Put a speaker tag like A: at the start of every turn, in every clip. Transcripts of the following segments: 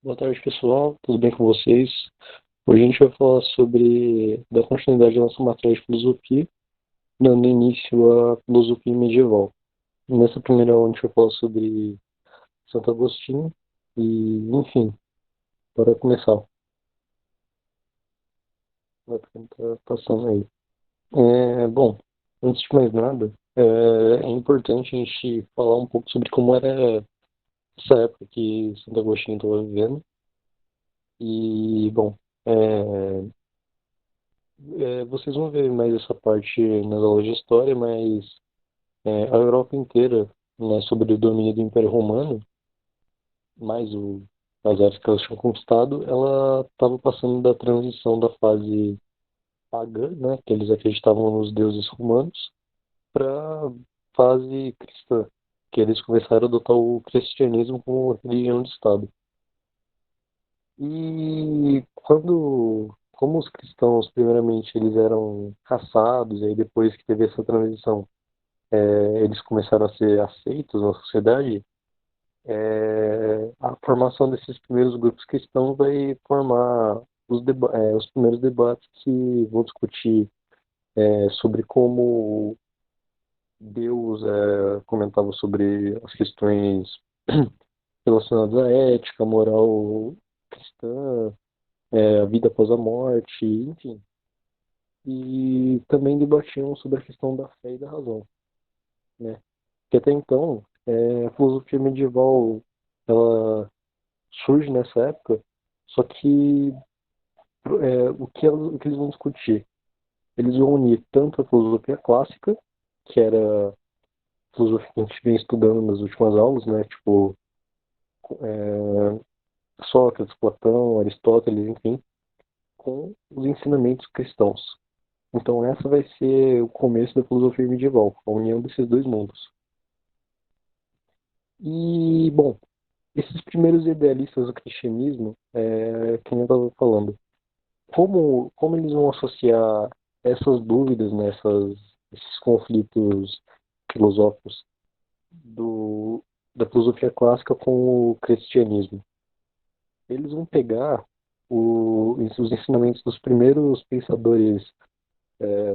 A: Boa tarde, pessoal. Tudo bem com vocês? Hoje a gente vai falar sobre da continuidade da nossa matéria de filosofia, dando início à filosofia medieval. Nessa primeira aula a gente vai falar sobre Santo Agostinho e, enfim, para começar, vai ficar passando aí. Bom, antes de mais nada, é importante a gente falar um pouco sobre como era essa época que Santo Agostinho estava vivendo. E, bom, é, vocês vão ver mais essa parte nas aulas de história, mas a Europa inteira, né, sob o domínio do Império Romano, mais as áreas que elas tinham conquistado, ela estava passando da transição da fase pagã, né, que eles acreditavam nos deuses romanos, para fase cristã, que eles começaram a adotar o cristianismo como religião de Estado. E como os cristãos, primeiramente, eles eram caçados, e aí depois que teve essa transição, eles começaram a ser aceitos na sociedade, a formação desses primeiros grupos cristãos vai formar os primeiros debates que vão discutir sobre como Deus comentava sobre as questões relacionadas à ética, moral cristã, a vida após a morte, enfim. E também debatiam sobre a questão da fé e da razão, né? Que até então, a filosofia medieval, ela surge nessa época, só que o que eles vão discutir? Eles vão unir tanto a filosofia clássica, que era a filosofia que a gente vem estudando nas últimas aulas, né? Tipo, Sócrates, Platão, Aristóteles, enfim, com os ensinamentos cristãos. Então essa vai ser o começo da filosofia medieval, a união desses dois mundos. E, bom, esses primeiros idealistas do cristianismo, que eu estava falando, como eles vão associar essas dúvidas, né, esses conflitos filosóficos da filosofia clássica com o cristianismo? Eles vão pegar os ensinamentos dos primeiros pensadores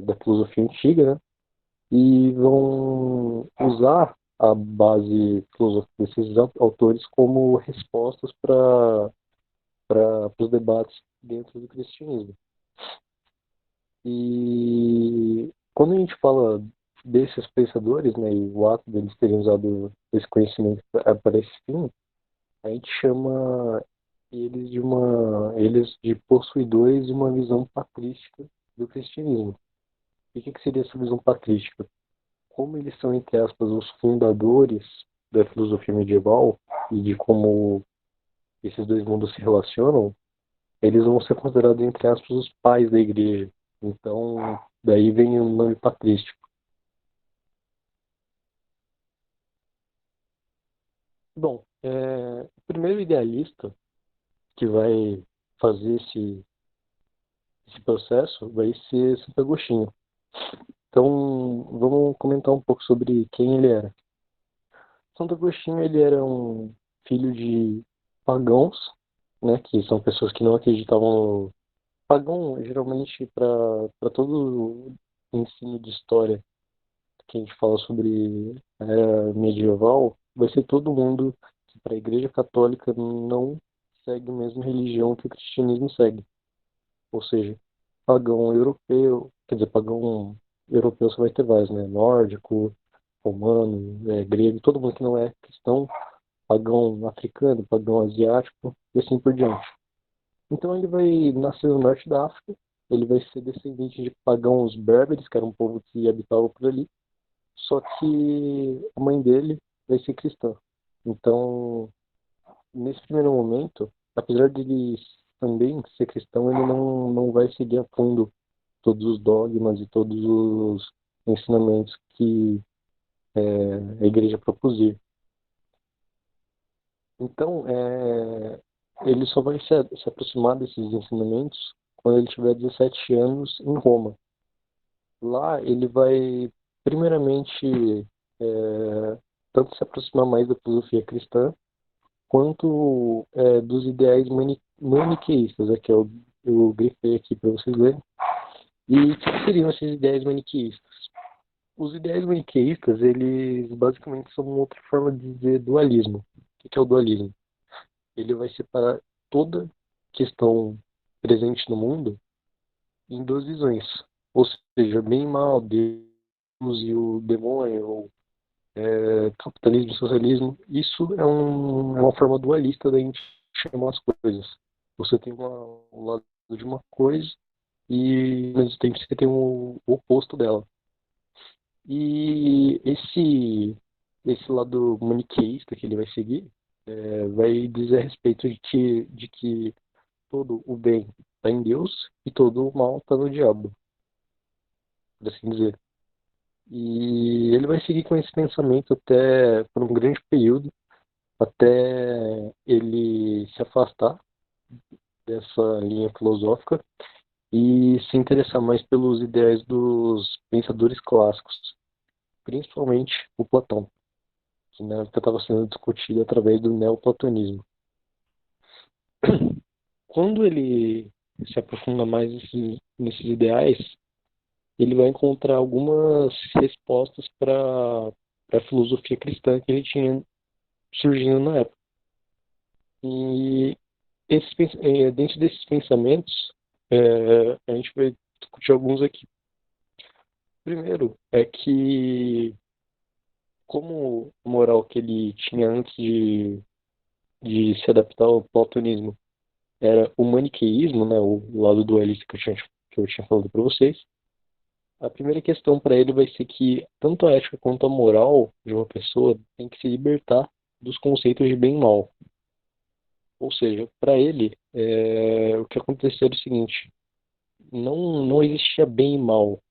A: da filosofia antiga, né, e vão usar a base filosófica desses autores como respostas para os debates dentro do cristianismo. E quando a gente fala desses pensadores, né, e o ato deles terem usado esse conhecimento para esse fim, a gente chama eles de possuidores de uma visão patrística do cristianismo. E o que seria essa visão patrística? Como eles são, entre aspas, os fundadores da filosofia medieval e de como esses dois mundos se relacionam, eles vão ser considerados, entre aspas, os pais da igreja. Então, daí vem o nome patrístico. Bom, o primeiro idealista que vai fazer esse processo vai ser Santo Agostinho. Então, vamos comentar um pouco sobre quem ele era. Santo Agostinho, ele era um filho de pagãos, né, que são pessoas que não acreditavam no... Pagão, geralmente, para todo o ensino de história que a gente fala sobre a era medieval, vai ser todo mundo que para a Igreja Católica não segue a mesma religião que o cristianismo segue. Ou seja, pagão europeu, quer dizer, pagão europeu você vai ter vários, né? Nórdico, romano, grego, todo mundo que não é cristão, pagão africano, pagão asiático e assim por diante. Então ele vai nascer no norte da África, ele vai ser descendente de pagãos berberes, que era um povo que habitava por ali, só que a mãe dele vai ser cristã. Então, nesse primeiro momento, apesar de ele também ser cristão, ele não vai seguir a fundo todos os dogmas e todos os ensinamentos que a igreja propusir. Então, ele só vai se aproximar desses ensinamentos quando ele tiver 17 anos em Roma. Lá ele vai, primeiramente, é, tanto se aproximar mais da filosofia cristã, quanto dos ideais maniqueístas. Aqui eu grifei aqui para vocês lerem. E o que seriam esses ideais maniqueístas? Os ideais maniqueístas, eles basicamente são uma outra forma de dizer dualismo. O que é o dualismo? Ele vai separar toda questão presente no mundo em duas visões. Ou seja, bem e mal, Deus e o demônio, ou capitalismo e socialismo. Isso é uma forma dualista da gente chamar as coisas. Você tem um lado de uma coisa e, ao mesmo tempo, você tem o oposto dela. E esse lado maniqueísta que ele vai seguir vai dizer a respeito de que todo o bem está em Deus e todo o mal está no diabo, por assim dizer. E ele vai seguir com esse pensamento até por um grande período, até ele se afastar dessa linha filosófica e se interessar mais pelos ideais dos pensadores clássicos, principalmente o Platão, que na época estava sendo discutido através do neoplatonismo. Quando ele se aprofunda mais nesses ideais, ele vai encontrar algumas respostas para a filosofia cristã que ele tinha surgindo na época. E dentro desses pensamentos, a gente vai discutir alguns aqui. Primeiro é que, como a moral que ele tinha antes de se adaptar ao platonismo era o maniqueísmo, né, o lado dualista que eu tinha falado para vocês, a primeira questão para ele vai ser que tanto a ética quanto a moral de uma pessoa tem que se libertar dos conceitos de bem e mal. Ou seja, para ele, o que aconteceu era o seguinte: não existia bem e mal,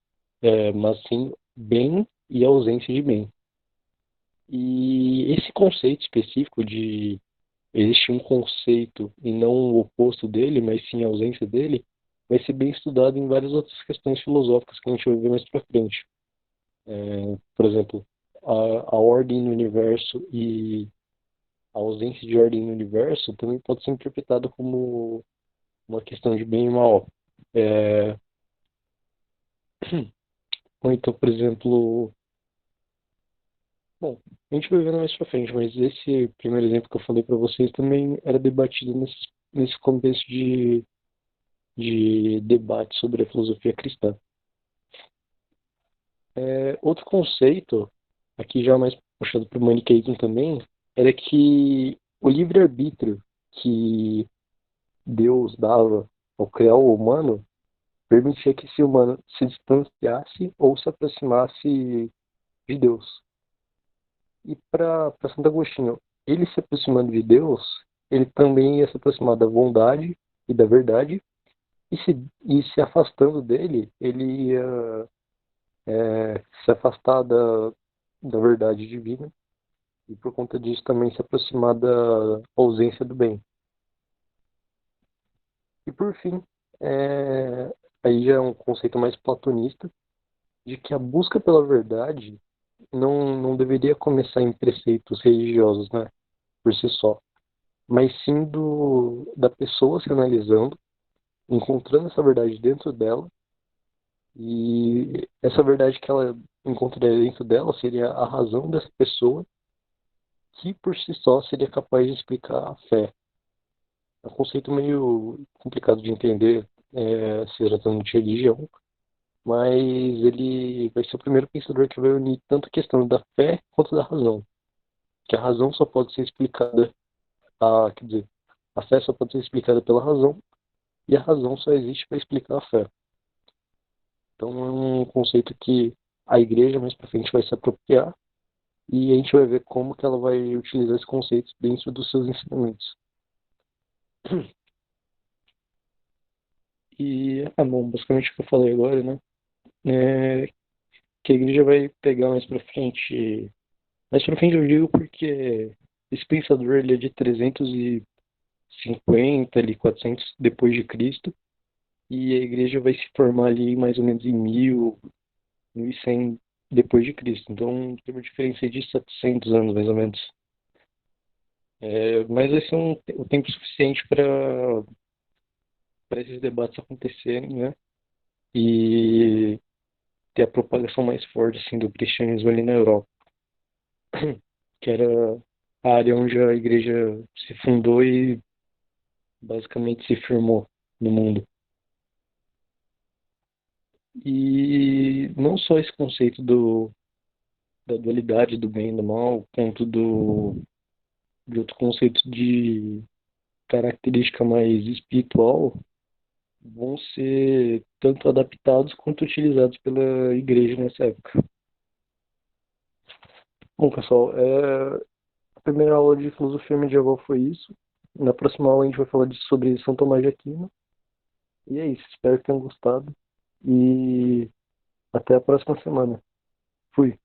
A: mas sim bem e ausência de bem. E esse conceito específico de existir um conceito e não o oposto dele, mas sim a ausência dele, vai ser bem estudado em várias outras questões filosóficas que a gente vai ver mais para frente. Por exemplo, a ordem no universo e a ausência de ordem no universo também pode ser interpretada como uma questão de bem e mal. É, ou então, por exemplo, bom, a gente vai vendo mais pra frente, mas esse primeiro exemplo que eu falei para vocês também era debatido nesse contexto de debate sobre a filosofia cristã. Outro conceito, aqui já mais puxado para o maniqueísmo também, era que o livre-arbítrio que Deus dava ao criar o humano permitia que esse humano se distanciasse ou se aproximasse de Deus. E para Santo Agostinho, ele se aproximando de Deus, ele também ia se aproximar da bondade e da verdade, e se afastando dele, ele ia se afastar da verdade divina, e por conta disso também se aproximar da ausência do bem. E por fim, aí já é um conceito mais platonista, de que a busca pela verdade não deveria começar em preceitos religiosos, né, por si só, mas sim da pessoa se analisando, encontrando essa verdade dentro dela, e essa verdade que ela encontraria dentro dela seria a razão dessa pessoa, que por si só seria capaz de explicar a fé. É um conceito meio complicado de entender, se tratando de religião, mas ele vai ser o primeiro pensador que vai unir tanto a questão da fé quanto da razão. Que a razão só pode ser explicada, quer dizer, a fé só pode ser explicada pela razão, e a razão só existe para explicar a fé. Então é um conceito que a igreja mais para frente vai se apropriar, e a gente vai ver como que ela vai utilizar esses conceitos dentro dos seus ensinamentos. E, bom, basicamente o que eu falei agora, né? É que a igreja vai pegar mais pra frente. Mais pra frente eu digo porque esse pensador ele é de 350, ali, 400 depois de Cristo. E a igreja vai se formar ali mais ou menos em 1100 depois de Cristo. Então tem uma diferença de 700 anos, mais ou menos. Mas vai ser o tempo suficiente para esses debates acontecerem, né? E ter a propagação mais forte assim, do cristianismo ali na Europa, que era a área onde a igreja se fundou e basicamente se firmou no mundo. E não só esse conceito da dualidade do bem e do mal, quanto de outro conceito de característica mais espiritual, vão ser tanto adaptados quanto utilizados pela igreja nessa época. Bom, pessoal, a primeira aula de filosofia medieval foi isso. Na próxima aula a gente vai falar sobre São Tomás de Aquino. E é isso, espero que tenham gostado. E até a próxima semana. Fui.